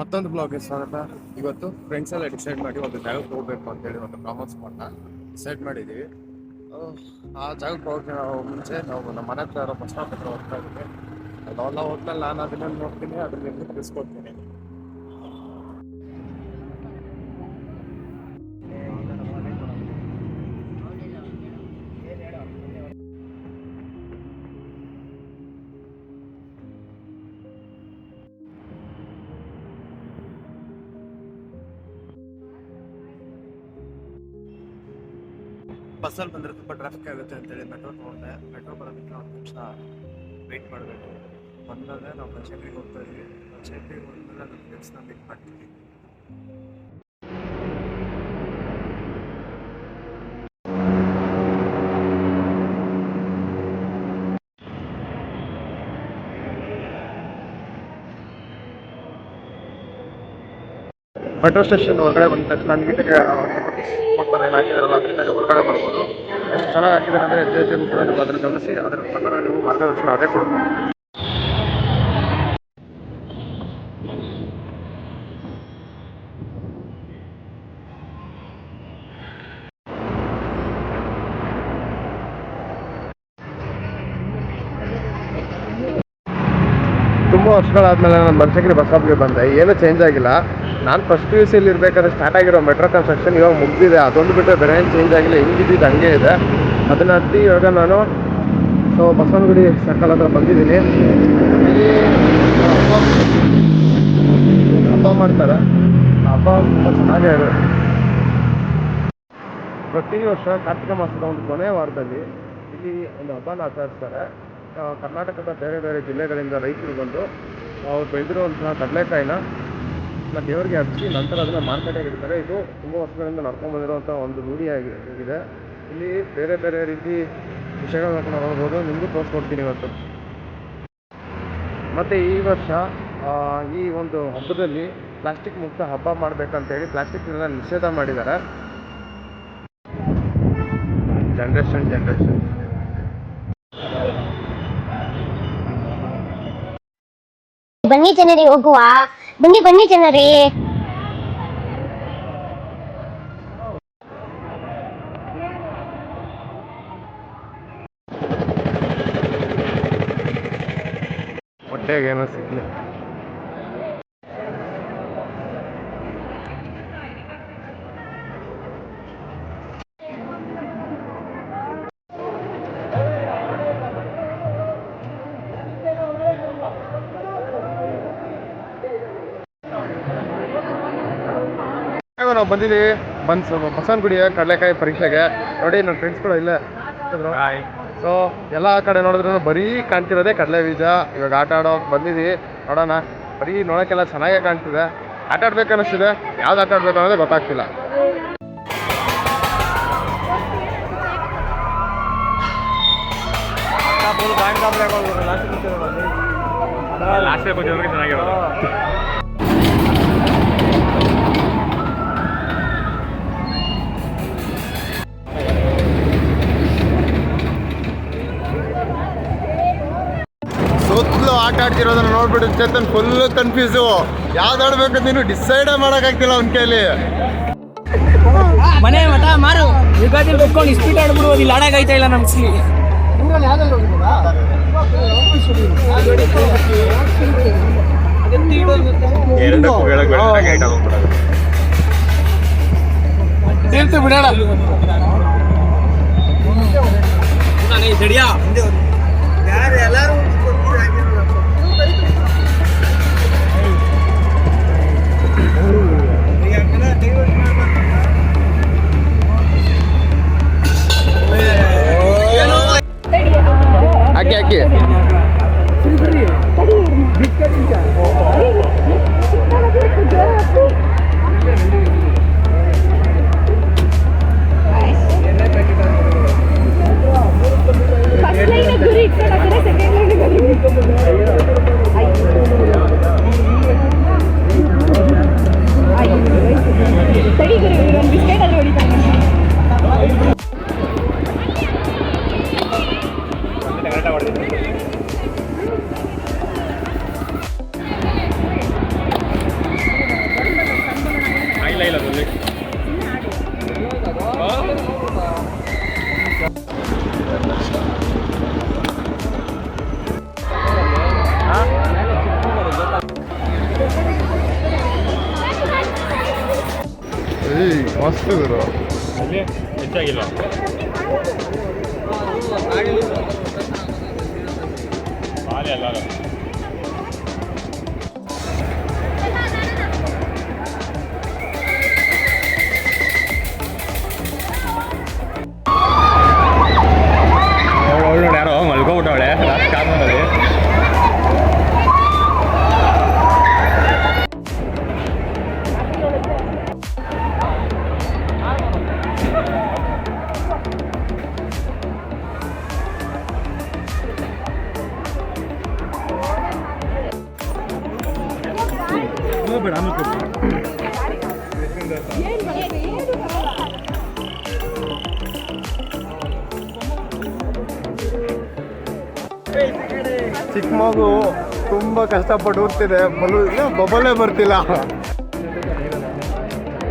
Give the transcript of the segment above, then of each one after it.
ಮತ್ತೊಂದು ಬ್ಲಾಗ್ಗೆ ಸ್ವಾಗತ. ಇವತ್ತು ಫ್ರೆಂಡ್ಸ್ ಎಲ್ಲ ಡಿಸೈಡ್ ಮಾಡಿ ಒಂದು ಜಾಗಕ್ಕೆ ಹೋಗ್ಬೇಕು ಅಂತೇಳಿ ಒಂದು ಕಾಮನ್ ಸ್ಪಾಟ್ನ ಡಿಸೈಡ್ ಮಾಡಿದ್ದೀವಿ. ಆ ಜಾಗಕ್ಕೆ ಹೋಗಿ ನಾವು ಮುಂಚೆ ನಾವು ನಮ್ಮ ಮನೆ ಹತ್ರ ಬಸ್ ಸ್ಟಾಪ್ ಹತ್ರ ಹೋಗ್ತಾ ಇದ್ದೀವಿ. ಅಲ್ಲೆಲ್ಲ ಹೋದ್ಮೇಲೆ ನಾನು ಅದನ್ನ ನೋಡ್ತೀನಿ, ಅದನ್ನ ತಿಳಿಸ್ಕೊಡ್ತೀನಿ. ಬಸ್ಸಲ್ಲಿ ಬಂದರೆ ತುಂಬ ಟ್ರಾಫಿಕ್ ಆಗುತ್ತೆ ಅಂತೇಳಿ ಮೆಟ್ರೋ ತೊಗೊಂಡೆ. ಮೆಟ್ರೋ ಬರೋದಕ್ಕೆ 10 ನಿಮಿಷ ವೆಯ್ಟ್ ಮಾಡಬೇಕು. ಬಂದಾಗ ನಾವು ಬನಶಂಕರಿಗೆ ಹೋಗ್ತಾ ಇದ್ವಿ. ಬನಶಂಕರಿಗೆ ಹೋದ್ಮೇಲೆ ನಮ್ಮ ಫ್ರೆಂಡ್ಸ್ನ ಮೀಟ್ ಮಾಡ್ತೀವಿ. ಮೆಟ್ರೋ ಸ್ಟೇಷನ್ ಹೊರಗಡೆ ಬಂದ ತಕ್ಷಣ ನೀಟಾಗಿ ಹೊರಗಡೆ ಬರ್ಬೋದು. ಎಷ್ಟು ಚೆನ್ನಾಗಿ ಹಾಕಿದ್ದಾರೆ ಅಂದರೆ ಹೆಜ್ಜೆ ಕೂಡ ನೀವು ಅದನ್ನು ಗಮನಿಸಿ ಅದರ ಪ್ರಕಾರ ನೀವು ಮಾರ್ಗದರ್ಶನ ಅದೇ ಕೊಡ್ಬೋದು. ತುಂಬ ವರ್ಷಗಳಾದ್ಮೇಲೆ ನಾನು ಬನಶಂಕರಿ ಬಸ್ ಸ್ಟಾಪ್ಗೆ ಬಂದೆ. ಏನೂ ಚೇಂಜ್ ಆಗಿಲ್ಲ. ನಾನು ಫಸ್ಟ್ PUC ಇರಬೇಕಾದ್ರೆ ಸ್ಟಾರ್ಟ್ ಆಗಿರೋ ಮೆಟ್ರೋ ಕನ್ಸ್ಟ್ರಕ್ಷನ್ ಇವಾಗ ಮುಗಿದಿದೆ. ಅದೊಂದು ಬಿಟ್ಟರೆ ಬೇರೆ ಏನು ಚೇಂಜ್ ಆಗಿಲ್ಲ, ಹಿಂಗಿದ್ದು ಹಂಗೆ ಇದೆ. ಅದನ್ನು ಹತ್ತಿ ಇವಾಗ ನಾನು ಬಸವನಗುಡಿ ಸರ್ಕಲ್ ಹತ್ರ ಬಂದಿದ್ದೀನಿ. ಹಬ್ಬ ಮಾಡ್ತಾರೆ. ಹಬ್ಬ ತುಂಬ ಚೆನ್ನಾಗೇ ಇದೆ. ಪ್ರತಿ ವರ್ಷ ಕಾರ್ತಿಕ ಮಾಸದ ಒಂದು ಕೊನೆಯ ವಾರದಲ್ಲಿ ಇಲ್ಲಿ ಒಂದು ಹಬ್ಬನ ಆಚರಿಸ್ತಾರೆ. ಕರ್ನಾಟಕದ ಬೇರೆ ಬೇರೆ ಜಿಲ್ಲೆಗಳಿಂದ ರೈತರು ಬಂದು ಅವ್ರು ಬೆಳೆದಿರುವಂತಹ ಕಡಲೆಕಾಯಿನ ದೇವರಿಗೆ ಹಚ್ಚಿ ನಂತರ ಅದನ್ನು ಮಾರ್ಕೆಟಿಗೆ ಇಡ್ತಾರೆ. ಇದು ತುಂಬ ವರ್ಷಗಳಿಂದ ನಡ್ಕೊಂಡು ಬಂದಿರುವಂಥ ಒಂದು ರೂಢಿಯಾಗಿದೆ. ಇಲ್ಲಿ ಬೇರೆ ಬೇರೆ ರೀತಿ ವಿಷಯಗಳನ್ನ ನೋಡ್ಬೋದು. ನಿಮಗೂ ತೋರಿಸ್ಕೊಡ್ತೀನಿ ಇವತ್ತು. ಮತ್ತು ಈ ವರ್ಷ ಈ ಒಂದು ಹಬ್ಬದಲ್ಲಿ ಪ್ಲಾಸ್ಟಿಕ್ ಮುಕ್ತ ಹಬ್ಬ ಮಾಡಬೇಕಂತೇಳಿ ಪ್ಲಾಸ್ಟಿಕ್ನೆಲ್ಲ ನಿಷೇಧ ಮಾಡಿದ್ದಾರೆ. ಜನರೇಷನ್ ಬನ್ನಿ ಜನರೇ, ಹೋಗುವ. ಬನ್ನಿ ಜನರೇ. ಹೊಟ್ಟೆಗೆ ಏನೋ ಸಿಗ್ಲಿ. ನಾವು ಬಂದಿದ್ದೀವಿ ಬಸವನಗುಡಿಯ ಕಡಲೆಕಾಯಿ ಪರೀಕ್ಷೆಗೆ. ನೋಡಿ ನನ್ನ ಫ್ರೆಂಡ್ಸ್ ಕೂಡ ಇಲ್ಲೇ. ಸೊ ಎಲ್ಲ ಕಡೆ ನೋಡಿದ್ರು ಬರೀ ಕಾಣ್ತಿರೋದೇ ಕಡಲೆ ಬೀಜ. ಇವಾಗ ಆಟ ಆಡೋಕೆ ಬಂದಿದ್ದೀವಿ. ನೋಡೋಣ. ಬರೀ ನೋಡೋಕ್ಕೆಲ್ಲ ಚೆನ್ನಾಗೇ ಕಾಣ್ತಿದೆ. ಆಟ ಆಡ್ಬೇಕು ಅನ್ನಿಸ್ತಿದೆ. ಯಾವ್ದು ಆಟ ಆಡ್ಬೇಕು ಅನ್ನೋದೇ ಗೊತ್ತಾಗ್ತಿಲ್ಲ. ಚೆನ್ನಾಗಿರೋದು. ಸುತ್ತಲೂ ಆಟ ಆಡ್ತಿರೋದನ್ನ ನೋಡ್ಬಿಟ್ಟು ಚೇತನ್ ಫುಲ್ ಕನ್ಫ್ಯೂಸು. ಯಾವ್ದು ಆಡ್ಬೇಕಂತ ನೀನು ಡಿಸೈಡೇ ಮಾಡೋಕ್ಕಾಗ್ತಿಲ್ಲ ಅವ್ನ ಕೈಲಿ. ಮನೆ ಮಠ ಮಾರು ಯುಗಾದಿ ಕುತ್ಕೊಂಡು ಇಸ್ಪೀಟ್ ಆಡ್ಬಿಡುವುದು. ಇಲ್ಲಿ ಆಡೋಕ್ಕಾಯ್ತಾ ಇಲ್ಲ ನಮ್ಮ ಸಿ. ಬಿಡೋಣ. ಎಲ್ಲರೂ ಹಾಕಿ ಮಸ್ತ್ ಗುರು. ಅಲ್ಲಿ ಹೆಚ್ಚಾಗಿಲ್ಲ. ಬಾಳೆ ಅಲ್ಲ ಅವಳು ನೋಡಿ ಯಾರೋ ಮಲ್ಕೊಬಿಟ್ಟವಳೆ ಲಾಸ್ಟ್ ಕಾರ್ನಲ್ಲಿ. ಬೇಡ ಚಿಕ್ಕ ಮಗು ತುಂಬ ಕಷ್ಟಪಟ್ಟು ಓದ್ತಿದೆ, ಬಬಲೇ ಬರ್ತಿಲ್ಲ.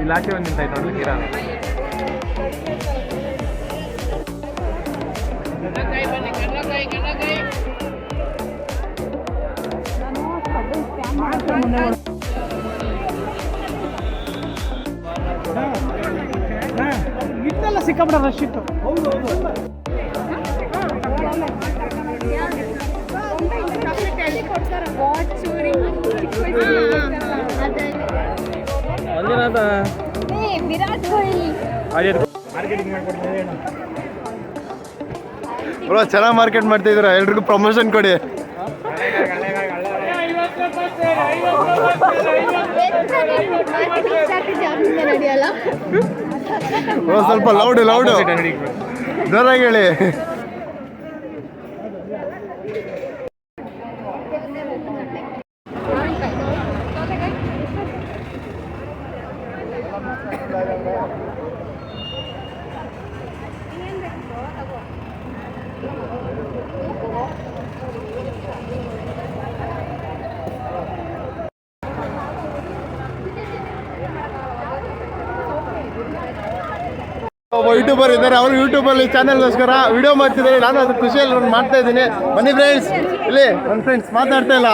ಇಲಾಖೆ ಒಂದು ನಿಂತಾಯ್ತು ನೋಡಿ ತೀರಾ. ಇತ್ತಲ್ಲ ಸಿಕ್ಕಾಪಟ್ಟೆ ರಶ್ ಇತ್ತು. ವಿರಾಟ್ ಕೊಹ್ಲಿ ಬ್ರೋ ಚೆನ್ನಾಗಿ ಮಾರ್ಕೆಟ್ ಮಾಡ್ತಿದ್ದೀರಾ, ಎಲ್ರಿಗೂ ಪ್ರಮೋಷನ್ ಕೊಡಿ. ಬ್ರೋ ಸ್ವಲ್ಪ ಲೌಡು ಜೋರಾಗಿ ಹೇಳಿ. ಒಬ್ಬ ಯೂಟ್ಯೂಬರ್ ಇದ್ದಾರೆ, ಅವರು ಯೂಟ್ಯೂಬಲ್ಲಿ ಚಾನಲ್ಗೋಸ್ಕರ ವಿಡಿಯೋ ಮಾಡ್ತಿದ್ದಾರೆ. ನಾನು ಅದ್ರ ಖುಷಿಯಲ್ಲಿ ಒಂದು ಮಾಡ್ತಾ ಇದ್ದೀನಿ. ಬನ್ನಿ ಫ್ರೆಂಡ್ಸ್, ಇಲ್ಲಿ ನನ್ನ ಫ್ರೆಂಡ್ಸ್ ಮಾತಾಡ್ತಾ ಇಲ್ಲ.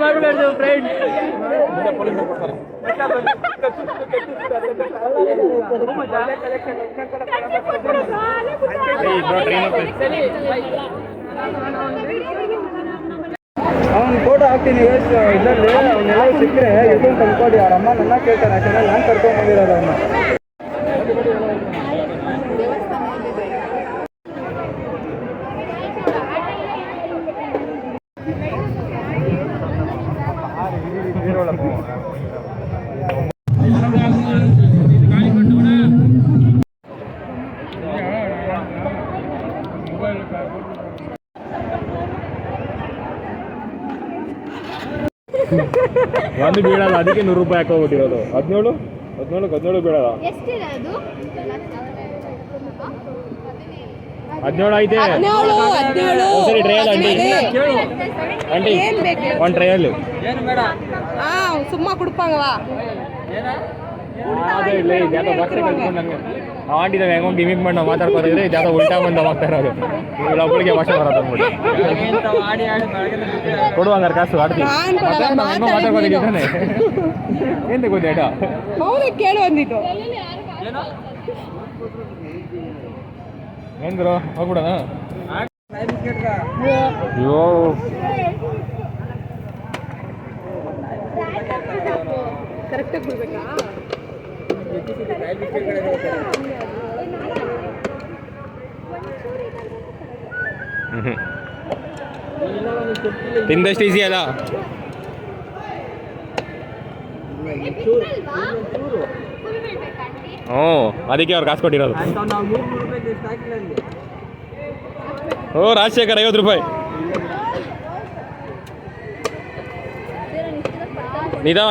ಮಾಡಬೇಡ್ದು ಫ್ರೆಂಡ್. ಅವ್ನು ಫೋಟೋ ಹಾಕ್ತೀನಿ ಇದರಲ್ಲಿ, ಅವನ್ನೆಲ್ಲ ಸಿಕ್ಕರೆ ಎದುರು ತಂದ್ಕೊಡಿ. ಅವ್ರ ಅಮ್ಮ ನನ್ನ ಕೇಳ್ತಾರೆ, ಯಾಕಂದ್ರೆ ನಾನು ಕರ್ಕೊಂಡು ಬಂದಿರೋದು ಅವನ್ನ. ಒಂದು ಬೀಳಲ್ಲ, ಅದಕ್ಕೆ 100 ರೂಪಾಯಿ ಹಾಕೋಗ್ಬಿಟ್ಟಿರೋದು. 17 ಬೀಳಲ್ಲ, 17 ಐತೆ. ಸರಿ ಟ್ರಯಲ್ ಆಂಟಿ ಒಂದು ಟ್ರಯಲ್ சும்மா கொடுப்பாங்களா? ಅದೇ ಇಲ್ಲ, ಇದ್ಯಾವುದೋ ಬಾಕ್ಸೆ ಕಲ್ತ್ಕೊಂಡು ನನಗೆ ಆಂಟಿ ನಾವು ಹೆಂಗೊಂದು ಗಿಮಿಕ್ ಮಾಡಿ ನಾವು ಮಾತಾಡ್ಕೊಂಡಿದ್ರೆ ಇದ್ಯಾವುದೋ ಉಲ್ಟಾ ಬಂದು ಹೋಗ್ತಾ ಇರೋದು. ಇಲ್ಲೊಬ್ಬಳಿಗೆ ಭಾಷೆ ಬರೋದು ಅಂದ್ಬಿಟ್ಟು ಕೊಡು ಹಂಗಾರೆ ಕಾಸು ಆಡ್ತೀವಿ. ಮಾತಾಡ್ಕೊಂಡಿದ್ದಾನೆ ಏನು ತಗೋದು ಏಟ ಹೌದು ಕೇಳು ಅಂದಿದ್ದು. ಏನು ಗುರು ಹೋಗ್ಬಿಡೋಣ. ಅಯ್ಯೋ ಕರೆಕ್ಟಾಗಿ ಬಿಡ್ಬೇಕಾ? ತಿಂದಷ್ಟು ಈಸಿ ಅಲ್ಲ. ಹ್ಞೂ ಅದಕ್ಕೆ ಅವ್ರು ಕಾಸು ಕೊಟ್ಟಿರೋದು. ಓ ರಾಜಶೇಖರ್ 50 ರೂಪಾಯಿ. ನಿಧಾನ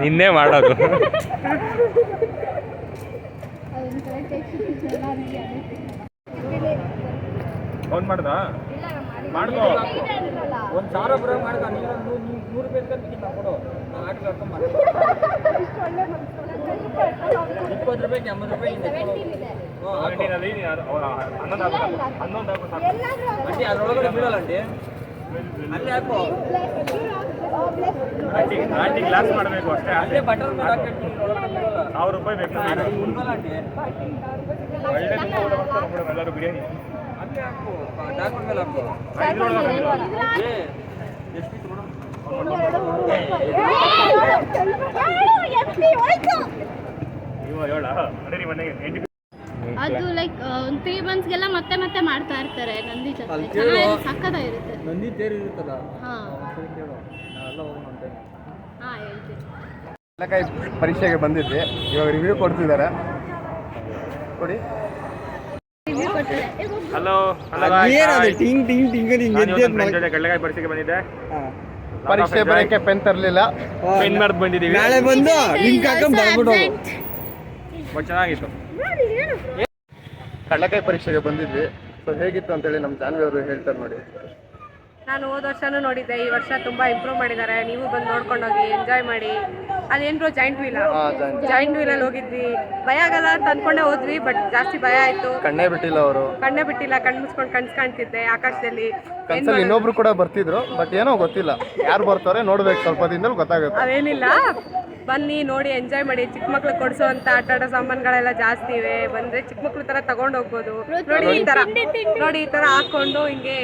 ನಿನ್ನೆ ಮಾಡೋದು. ಫೋನ್ ಮಾಡ್ದಾ ಮಾಡ್ಕೋ. 1,000 ರೂಪಾಯಿ ಮಾಡ್ಕೊ ನೀನು 100 ರೂಪಾಯಿ ಕರ್ತೀನಿ ನಾವು ಕೊಡು ನಾವು ಆಟೋ ಕರ್ಕೊಂಡ್ 20 ರೂಪಾಯಿಗೆ 80 ರೂಪಾಯಿ ಅಂಟಿ ಅದ್ರೊಳಗಡೆ ಬೀಳಲ್ಲ ಅಂಟಿ ಅಲ್ಲೇ ಹಾಕು ಆಂಟಿ ಗ್ಲಾಸ್ ಮಾಡಬೇಕು ಅಷ್ಟೇ. ಅಲ್ಲೇ ಬಟರ್ ಮೇಲೆ ಹಾಕಿರ್ತೀನಿ ಒಳಗಡೆ ಬೀಳಲ್ಲ 1,000 ರೂಪಾಯಿ ಬೇಕು ಉಳ್ಕಲ್ಲ ಅಂಟಿ ಒಳ್ಳೆ ಎಲ್ಲರೂ ಬಿರಿಯಾನಿ ಅಲ್ಲೇ ಹಾಕು ಡಾಕ್ಟರ್ ಮೇಲೆ ಹಾಕು ಎಷ್ಟು ಇತ್ತು ಮೇಡಮ್ ನೀವು ಹೇಳ ನಡೀರಿ ಮನೆಗೆ ಅದು ಲೈಕ್ ಒಂದು 3 ಮಂತ್ಸ್ಗೆಲ್ಲ ಮತ್ತೆ ಮತ್ತೆ ಮಾಡ್ತಾ ಇರ್ತಾರೆ ನಂದಿ ಜಾತ್ರೆ ಸಕ್ಕತ್ತಾಗಿರುತ್ತೆ. ನಂದಿ ತೇರು ಇರುತ್ತಲ್ಲ ಹಾಂ ಕೇಳು ನಾವೆಲ್ಲ ಹೋಗೋಣ ಅಂತ ಹಾಂ ಹೇಳ್ತೀನಿ. ಕಡಲೆಕಾಯಿ ಪರೀಕ್ಷೆಗೆ ಬಂದಿದ್ವಿ, ಇವಾಗ ರಿವ್ಯೂ ಕೊಡ್ತಿದ್ದಾರೆ ಕೊಡಿ. ಹಲೋ ಟಿಂಗ್ ಟಿಂಗ್ ಟಿಂಗ್ ಜೊತೆ ಕಡಲೆಕಾಯಿ ಪರೀಕ್ಷೆಗೆ ಬಂದಿದ್ದೆ. ಪರೀಕ್ಷೆ ಬರೋಕ್ಕೆ ಪೆನ್ ತರಲಿಲ್ಲ, ಪೆನ್ ಮಾಡಿ ಬಂದಿದ್ದೀವಿ. ನಾಳೆ ಬಂದು ಲಿಂಕ್ ಹಾಕೊಂಡು ಬರ್ಬಿಟ್ಟು ಬಟ್ ಚೆನ್ನಾಗಿತ್ತು. ಕಡಲೆಕಾಯಿ ಪರೀಕ್ಷೆಗೆ ಬಂದಿದ್ವಿ. ಸೊ ಹೇಗಿತ್ತು ಅಂತೇಳಿ ನಮ್ಮ ಜಾನ್ವಿ ಅವರು ಹೇಳ್ತಾರೆ ನೋಡಿ. ನಾನು ಹೋದ ವರ್ಷನೂ ನೋಡಿದ್ದೆ, ಈ ವರ್ಷ ತುಂಬಾ ಇಂಪ್ರೂವ್ ಮಾಡಿದ್ದಾರೆ. ನೀವು ಬಂದು ನೋಡ್ಕೊಂಡು ಹೋಗಿ ಎಂಜಾಯ್ ಮಾಡಿ. ಅದೇನ್ರು ಜಾಯಿಂಟ್ ವೀಲ್ ಜಾಯಿಂಟ್ ವೀಲಲ್ಲಿ ಹೋಗಿದ್ವಿ. ಭಯ ಆಗಲ್ಲ ಅಂತ ಅನ್ಕೊಂಡೆ ಹೋದ್ವಿ, ಬಟ್ ಜಾಸ್ತಿ ಭಯ ಆಯ್ತು. ಕಣ್ಣೇ ಬಿಟ್ಟಿಲ್ಲ ಅವರು, ಕಣ್ಣೇ ಬಿಟ್ಟಿಲ್ಲ, ಕಣ್ಣು ಮುಚ್ಕೊಂಡು ಕನ್ಸು ಕಾಣ್ತಿದ್ದೆ ಆಕಾಶದಲ್ಲಿ. ಕನ್ಸಲ್ಲಿ ಇನ್ನೊಬ್ರು ಕೂಡ ಬರ್ತಿದ್ರು, ಬಟ್ ಏನೋ ಗೊತ್ತಿಲ್ಲ, ಯಾರು ಬರ್ತಾರೆ ನೋಡ್ಬೇಕು, ಸ್ವಲ್ಪ ದಿನದಲ್ಲಿ ಗೊತ್ತಾಗುತ್ತೆ. ಅವೇನಿಲ್ಲ, ಬನ್ನಿ ನೋಡಿ ಎಂಜಾಯ್ ಮಾಡಿ. ಚಿಕ್ಕ ಮಕ್ಳು ಕೊಡಿಸೋಂಥ ಆಟ ಆಡೋ ಸಾಮಾನುಗಳೆಲ್ಲ ಜಾಸ್ತಿ ಇವೆ. ಬಂದ್ರೆ ಚಿಕ್ಕ ಮಕ್ಳು ತರ ತಗೊಂಡು ಹೋಗ್ಬೋದು. ನೋಡಿ ಈ ತರ ಹಾಕೊಂಡು ಹಿಂಗೆ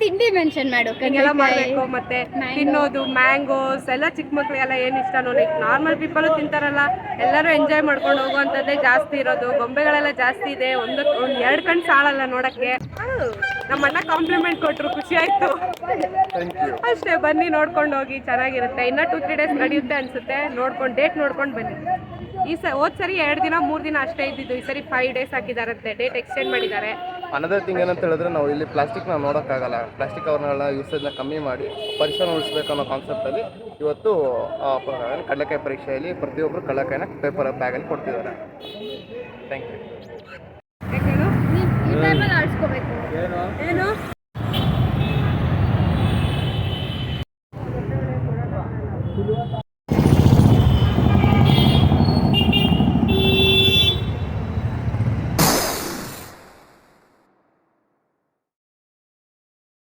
ತಿಂಡಿ ಮೆನ್ಷನ್ ಮಾಡು ಹಿಂಗೆಲ್ಲ ಮಾಡ್ಬೇಕು. ಮತ್ತೆ ತಿನ್ನೋದು ಮ್ಯಾಂಗೋಸ್ ಎಲ್ಲ ಚಿಕ್ಕ ಮಕ್ಳಿಗೆಲ್ಲ ಏನ್ ಇಷ್ಟನೋ, ಲೈಕ್ ನಾರ್ಮಲ್ ಪೀಪಲ್ ತಿಂತಾರಲ್ಲ, ಎಲ್ಲರೂ ಎಂಜಾಯ್ ಮಾಡ್ಕೊಂಡು ಹೋಗುವಂಥದ್ದೇ ಜಾಸ್ತಿ ಇರೋದು. ಗೊಂಬೆಗಳೆಲ್ಲ ಜಾಸ್ತಿ ಇದೆ, ಒಂದ್ 2 ಕಣ್ಣು ಸಾಳಲ್ಲ ನೋಡಕ್ಕೆ. ನಮ್ಮ ಅಣ್ಣ ಕಾಂಪ್ಲಿಮೆಂಟ್ ಕೊಟ್ರು, ಖುಷಿ ಆಯ್ತು. ಅಷ್ಟೇ, ಬನ್ನಿ ನೋಡ್ಕೊಂಡು ಹೋಗಿ, ಚೆನ್ನಾಗಿರುತ್ತೆ. ಇನ್ನ 2-3 ಡೇಸ್ ನಡೆಯುತ್ತೆ ಅನ್ಸುತ್ತೆ. ನೋಡ್ಕೊಂಡು ಡೇಟ್ ನೋಡ್ಕೊಂಡು ಬನ್ನಿ. ಹೋದ್ ಸರಿ 2 ದಿನ 3 ದಿನ ಅಷ್ಟೇ ಇದ್ದಿದ್ದು, ಈ ಸರಿ 5 ಡೇಸ್ ಹಾಕಿದಾರಂತೆ, ಡೇಟ್ ಎಕ್ಸ್ಟೆಂಡ್ ಮಾಡಿದ್ದಾರೆ. ಅನದರ್ ಥಿಂಗ್ ಏನಂತ ಹೇಳಿದ್ರೆ, ನಾವು ಇಲ್ಲಿ ಪ್ಲಾಸ್ಟಿಕ್ ನಾವು ನೋಡೋಕ್ಕಾಗಲ್ಲ. ಪ್ಲಾಸ್ಟಿಕ್ ಅವ್ರನ್ನೆಲ್ಲ ಯೂಸೇಜ್ನ ಕಮ್ಮಿ ಮಾಡಿ ಪರಿಸರ ಉಳಿಸ್ಬೇಕು ಅನ್ನೋ ಕಾನ್ಸೆಪ್ಟಲ್ಲಿ ಇವತ್ತು ಕಡಲೆಕಾಯಿ ಪರೀಕ್ಷೆಯಲ್ಲಿ ಪ್ರತಿಯೊಬ್ಬರು ಕಡಲೆಕಾಯಿನ ಪೇಪರ್ ಬ್ಯಾಗಲ್ಲಿ ಕೊಡ್ತಿದ್ದಾರೆ. Thank you.